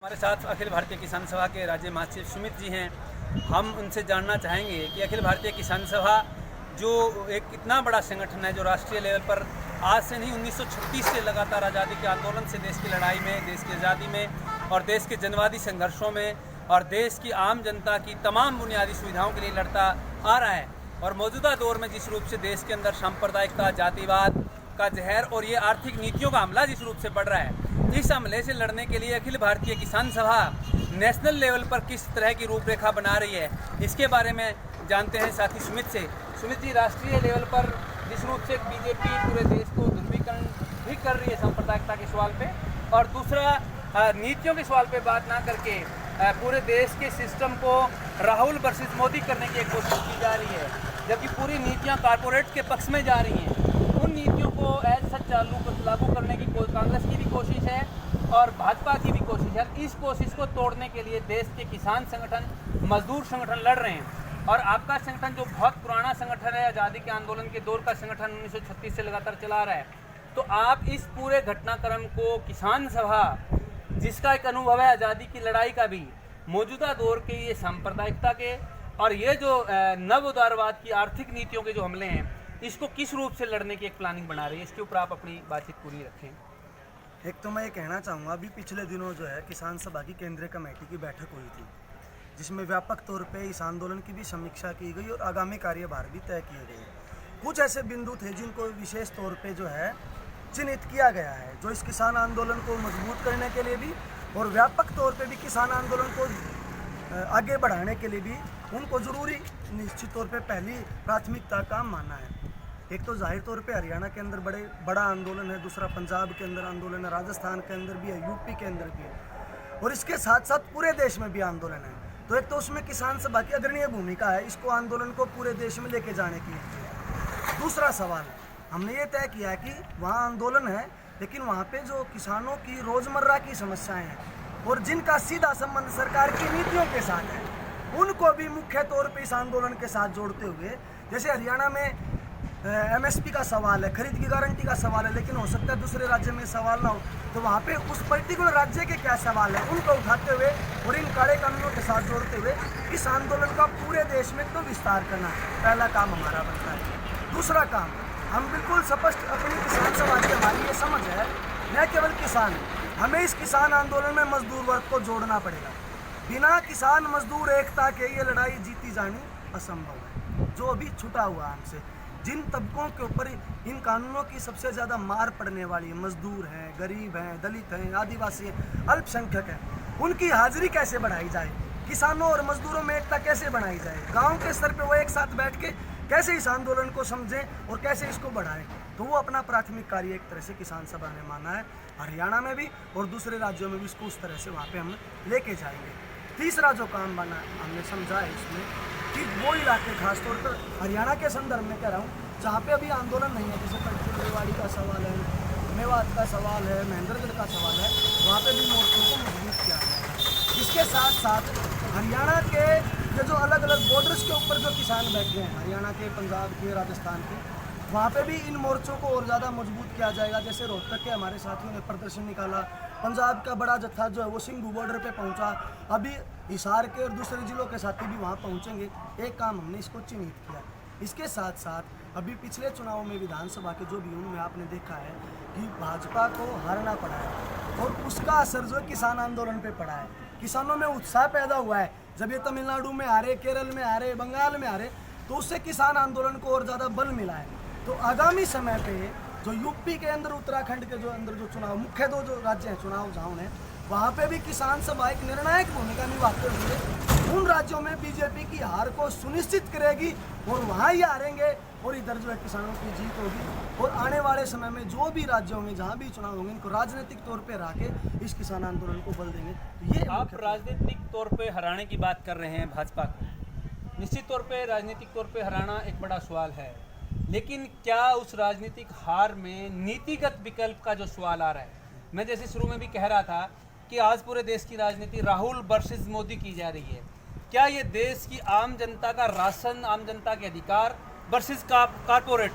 हमारे साथ अखिल भारतीय किसान सभा के राज्य महासचिव सुमित जी हैं। हम उनसे जानना चाहेंगे कि अखिल भारतीय किसान सभा जो एक इतना बड़ा संगठन है, जो राष्ट्रीय लेवल पर आज से नहीं 1936 से लगातार आज़ादी के आंदोलन से देश की लड़ाई में, देश की आज़ादी में और देश के जनवादी संघर्षों में और देश की आम जनता की तमाम बुनियादी सुविधाओं के लिए लड़ता आ रहा है। और मौजूदा दौर में जिस रूप से देश के अंदर सांप्रदायिकता, जातिवाद का जहर और ये आर्थिक नीतियों का हमला जिस रूप से बढ़ रहा है, इस हमले से लड़ने के लिए अखिल भारतीय किसान सभा नेशनल लेवल पर किस तरह की रूपरेखा बना रही है, इसके बारे में जानते हैं साथी सुमित से। सुमित जी, राष्ट्रीय लेवल पर जिस रूप से बीजेपी पूरे देश को ध्रुवीकरण भी कर रही है सांप्रदायिकता के सवाल पे, और दूसरा नीतियों के सवाल पे बात ना करके पूरे देश के सिस्टम को राहुल वर्सेस मोदी करने की एक कोशिश की जा रही है, जबकि पूरी नीतियाँ कारपोरेट के पक्ष में जा रही हैं। उन नीतियों को एज सच लागू करने की कांग्रेस की भी कोशिश है और भाजपा की भी कोशिश है। इस कोशिश को तोड़ने के लिए देश के किसान संगठन, मजदूर संगठन लड़ रहे हैं। और आपका संगठन जो बहुत पुराना संगठन है, आज़ादी के आंदोलन के दौर का संगठन 1936 से लगातार चला रहा है, तो आप इस पूरे घटनाक्रम को किसान सभा, जिसका एक अनुभव है आज़ादी की लड़ाई का भी, मौजूदा दौर के ये सांप्रदायिकता के और ये जो नव उदारवाद की आर्थिक नीतियों के जो हमले हैं, इसको किस रूप से लड़ने की एक प्लानिंग बना रही है, इसके ऊपर आप अपनी बातचीत पूरी रखें। एक तो मैं ये कहना चाहूँगा, अभी पिछले दिनों जो है किसान सभा की केंद्रीय कमेटी की बैठक हुई थी, जिसमें व्यापक तौर पे इस आंदोलन की भी समीक्षा की गई और आगामी कार्यभार भी तय किए गए। कुछ ऐसे बिंदु थे जिनको विशेष तौर पे जो है चिन्हित किया गया है, जो इस किसान आंदोलन को मजबूत करने के लिए भी और व्यापक तौर पर भी किसान आंदोलन को आगे बढ़ाने के लिए भी उनको ज़रूरी निश्चित तौर पे पहली प्राथमिकता का मानना है। एक तो जाहिर तौर पे हरियाणा के अंदर बड़ा आंदोलन है, दूसरा पंजाब के अंदर आंदोलन है, राजस्थान के अंदर भी है, यूपी के अंदर भी है, और इसके साथ साथ पूरे देश में भी आंदोलन है। तो एक तो उसमें किसान सभा की अग्रणीय भूमिका है, इसको आंदोलन को पूरे देश में लेके जाने की। दूसरा सवाल, हमने ये तय किया कि वहाँ आंदोलन है, लेकिन वहाँ पे जो किसानों की रोज़मर्रा की समस्याएँ हैं और जिनका सीधा संबंध सरकार की नीतियों के साथ है, उनको भी मुख्य तौर पे इस आंदोलन के साथ जोड़ते हुए, जैसे हरियाणा में MSP का सवाल है, खरीद की गारंटी का सवाल है, लेकिन हो सकता है दूसरे राज्य में सवाल ना हो, तो वहाँ पे उस पर्टिकुलर राज्य के क्या सवाल है, उनको उठाते हुए और इन काले कानूनों के साथ जोड़ते हुए इस आंदोलन का पूरे देश में तो विस्तार करना पहला काम हमारा बनता है। दूसरा काम, हम बिल्कुल स्पष्ट अपनी किसान सभा की हमारी ये समझ है, न केवल किसान, हमें इस किसान आंदोलन में मजदूर वर्ग को जोड़ना पड़ेगा। बिना किसान मजदूर एकता के ये लड़ाई जीती जानी असंभव है। जो अभी छुटा हुआ हमसे, जिन तबकों के ऊपर इन कानूनों की सबसे ज़्यादा मार पड़ने वाली है, मजदूर हैं, गरीब हैं, दलित हैं, आदिवासी हैं, अल्पसंख्यक हैं, उनकी हाजिरी कैसे बढ़ाई जाए, किसानों और मजदूरों में एकता कैसे बढ़ाई जाए, गांव के स्तर पे वो एक साथ बैठ के कैसे इस आंदोलन को समझें और कैसे इसको बढ़ाएं, तो वो अपना प्राथमिक कार्य एक तरह से किसान सभा ने माना है। हरियाणा में भी और दूसरे राज्यों में भी इसको उस तरह से वहाँ पर हम लेके जाएंगे। तीसरा जो काम बना हमने समझा है इसमें कि वो इलाके, खासतौर पर हरियाणा के संदर्भ में कह रहा हूँ, जहाँ पे अभी आंदोलन नहीं है, जैसे कटपुर रेवाड़ी का सवाल है, मेवात का सवाल है, महेंद्रगढ़ का सवाल है, वहाँ पे भी मोर्चों को मजबूत किया है। इसके साथ साथ हरियाणा के जो अलग अलग बॉर्डर्स के ऊपर जो किसान बैठे हैं, हरियाणा के, पंजाब के, राजस्थान के, वहाँ पे भी इन मोर्चों को और ज़्यादा मजबूत किया जाएगा। जैसे रोहतक के हमारे साथियों ने प्रदर्शन निकाला, पंजाब का बड़ा जत्था जो है वो सिंघू बॉर्डर पे पहुंचा, अभी हिसार के और दूसरे जिलों के साथी भी वहाँ पहुँचेंगे। एक काम हमने इसको चिन्हित किया। इसके साथ साथ अभी पिछले चुनाव में विधानसभा के जो भी उनमें आपने देखा है कि भाजपा को हारना पड़ा है और उसका असर जो किसान आंदोलन पे पड़ा है। किसानों में उत्साह पैदा हुआ है, जब ये तमिलनाडु में आ रहे, केरल में आ रहे, बंगाल में आ रहे, तो उससे किसान आंदोलन को और ज़्यादा बल मिला है। तो आगामी समय पे जो यूपी के अंदर, उत्तराखंड के जो अंदर जो चुनाव, मुख्य दो जो राज्य हैं चुनाव जहाँ हैं, वहाँ पे भी किसान सभा एक निर्णायक भूमिका निभाते हुए उन राज्यों में बीजेपी की हार को सुनिश्चित करेगी और वहाँ ही हारेंगे और इधर जो है किसानों की जीत होगी। और आने वाले समय में जो भी राज्य होंगे, जहाँ भी चुनाव होंगे, इनको राजनीतिक तौर पर हरा के इस किसान आंदोलन को बल देंगे। तो ये आप राजनीतिक तौर पर हराने की बात कर रहे हैं भाजपा को, निश्चित तौर पर राजनीतिक तौर पर हराना एक बड़ा सवाल है, लेकिन क्या उस राजनीतिक हार में नीतिगत विकल्प का जो सवाल आ रहा है, मैं जैसे शुरू में भी कह रहा था कि आज पूरे देश की राजनीति राहुल वर्सेस मोदी की जा रही है। क्या ये देश की आम जनता का राशन, आम जनता के अधिकार वर्सेस कारपोरेट,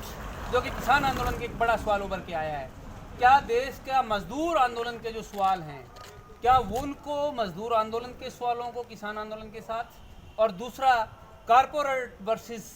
जो कि किसान आंदोलन के एक बड़ा सवाल उभर के आया है, क्या देश का मजदूर आंदोलन के जो सवाल हैं, क्या वो उनको मजदूर आंदोलन के सवालों को किसान आंदोलन के साथ, और दूसरा कारपोरेट वर्सेस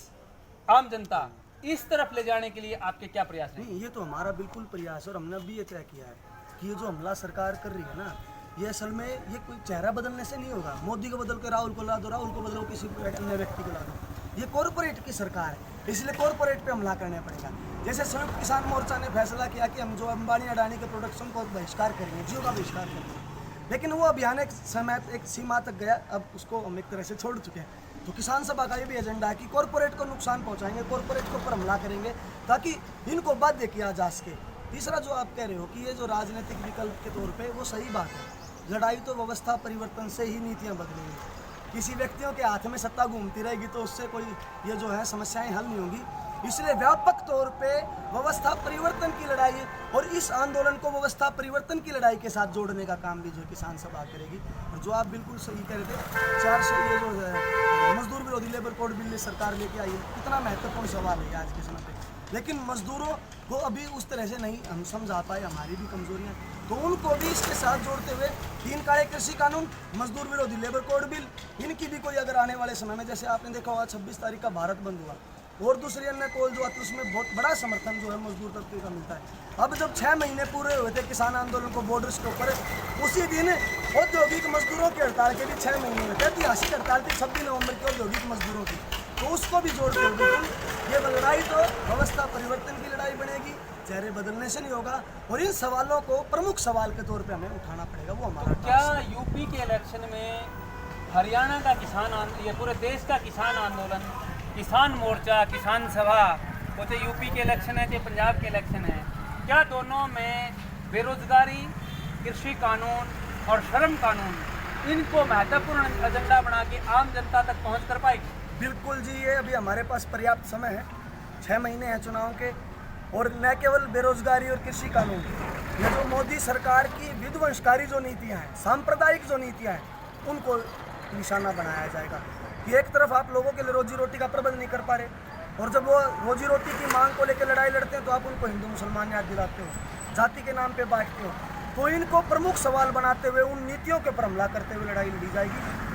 आम जनता, इस तरफ ले जाने के लिए आपके क्या प्रयास हैं? नहीं, ये तो हमारा बिल्कुल प्रयास है और हमने भी ये तय किया है कि ये जो हमला सरकार कर रही है ना, ये असल में ये कोई चेहरा बदलने से नहीं होगा। मोदी को बदल के राहुल को ला दो, राहुल को बदलो किसी अन्य व्यक्ति को ला दो। ये कॉरपोरेट की सरकार है, इसलिए कॉरपोरेट पे हमला करना पड़ेगा। जैसे संयुक्त किसान मोर्चा ने फैसला किया कि हम जो अंबानी अडानी के प्रोडक्शन को बहिष्कार करेंगे, जियो का बहिष्कार करेंगे, लेकिन वो अभियान एक समय एक सीमा तक गया, अब उसको हम एक तरह से छोड़ चुके हैं। तो किसान सभा का ये भी एजेंडा है कि कॉरपोरेट को नुकसान पहुंचाएंगे, कॉरपोरेट के ऊपर हमला करेंगे ताकि इनको बाध्य किया जा सके। तीसरा जो आप कह रहे हो कि ये जो राजनीतिक विकल्प के तौर पे, वो सही बात है। लड़ाई तो व्यवस्था परिवर्तन से ही नीतियाँ बदलेंगी। किसी व्यक्तियों के हाथ में सत्ता घूमती रहेगी तो उससे कोई ये जो है समस्याएं हल नहीं होंगी। इसलिए व्यापक तौर पे व्यवस्था परिवर्तन की लड़ाई और इस आंदोलन को व्यवस्था परिवर्तन की लड़ाई के साथ जोड़ने का काम भी जो किसान सभा करेगी। और जो आप बिल्कुल सही कह रहे थे, 4 से ये जो है मजदूर विरोधी लेबर कोड बिल सरकार लेके आई है, कितना महत्वपूर्ण सवाल है आज के समय पे। लेकिन मजदूरों को अभी उस तरह से नहीं हम समझा पाए, हमारी भी कमजोरियाँ, तो उनको भी इसके साथ जोड़ते हुए 3 काले कृषि कानून, मजदूर विरोधी लेबर कोड बिल, इनकी भी कोई अगर आने वाले समय में, जैसे आपने देखा होगा 26 तारीख का भारत बंद हुआ और दूसरी अन्य कोल जो आती है उसमें बहुत बड़ा समर्थन जो है मजदूर तबके का मिलता है। अब जब 6 महीने पूरे हुए थे किसान आंदोलन को बॉर्डर्स के ऊपर, उसी दिन औद्योगिक मजदूरों की हड़ताल के भी 6 महीने हुए थे। ऐतिहासिक हड़ताल थी 26 नवंबर की औद्योगिक मजदूरों की, तो उसको भी जोड़ते हुए ये लड़ाई तो व्यवस्था परिवर्तन की लड़ाई बनेगी, चेहरे बदलने से नहीं होगा। और इन सवालों को प्रमुख सवाल के तौर पे हमें उठाना पड़ेगा, वो हमारा। क्या यूपी के इलेक्शन में हरियाणा का ये पूरे देश का किसान आंदोलन, किसान मोर्चा, किसान सभा, वो तो यूपी के इलेक्शन है चाहे पंजाब के इलेक्शन है, क्या दोनों में बेरोजगारी, कृषि कानून और श्रम कानून, इनको महत्वपूर्ण एजेंडा बना के आम जनता तक पहुँच कर पाएगी? बिल्कुल जी, ये अभी हमारे पास पर्याप्त समय है, 6 महीने हैं चुनाव के। और न केवल बेरोजगारी और कृषि कानून, ये जो मोदी सरकार की विध्वंसकारी जो नीतियां हैं, सांप्रदायिक जो नीतियां हैं, उनको निशाना बनाया जाएगा। कि एक तरफ आप लोगों के लिए रोजी रोटी का प्रबंध नहीं कर पा रहे, और जब वो रोजी रोटी की मांग को लेकर लड़ाई लड़ते हैं तो आप उनको हिंदू मुसलमान याद दिलाते हो, जाति के नाम पर बांटते हो। तो इनको प्रमुख सवाल बनाते हुए उन नीतियों के ऊपर हमला करते हुए लड़ाई लड़ी जाएगी।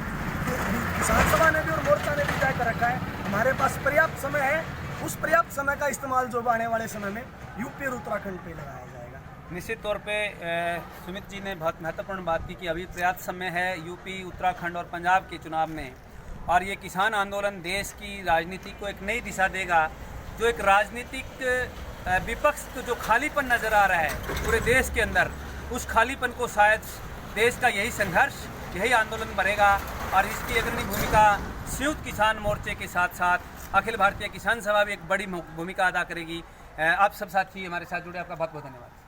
किसान सभा ने भी और मोर्चा ने भी तय कर रखा है, हमारे पास पर्याप्त समय है, उस पर्याप्त समय का इस्तेमाल जो आने वाले समय में यूपी और उत्तराखंड पे लगाया जाएगा। निश्चित तौर पे सुमित जी ने बहुत महत्वपूर्ण बात की कि अभी पर्याप्त समय है यूपी, उत्तराखंड और पंजाब के चुनाव में, और ये किसान आंदोलन देश की राजनीति को एक नई दिशा देगा। जो एक राजनीतिक विपक्ष को जो खालीपन नज़र आ रहा है पूरे देश के अंदर, उस खालीपन को शायद देश का यही संघर्ष, यही आंदोलन बढ़ेगा। और इसकी अग्रणी भूमिका संयुक्त किसान मोर्चे के साथ साथ अखिल भारतीय किसान सभा भी एक बड़ी भूमिका अदा करेगी। आप सब साथी हमारे साथ जुड़े, आपका बहुत बहुत धन्यवाद।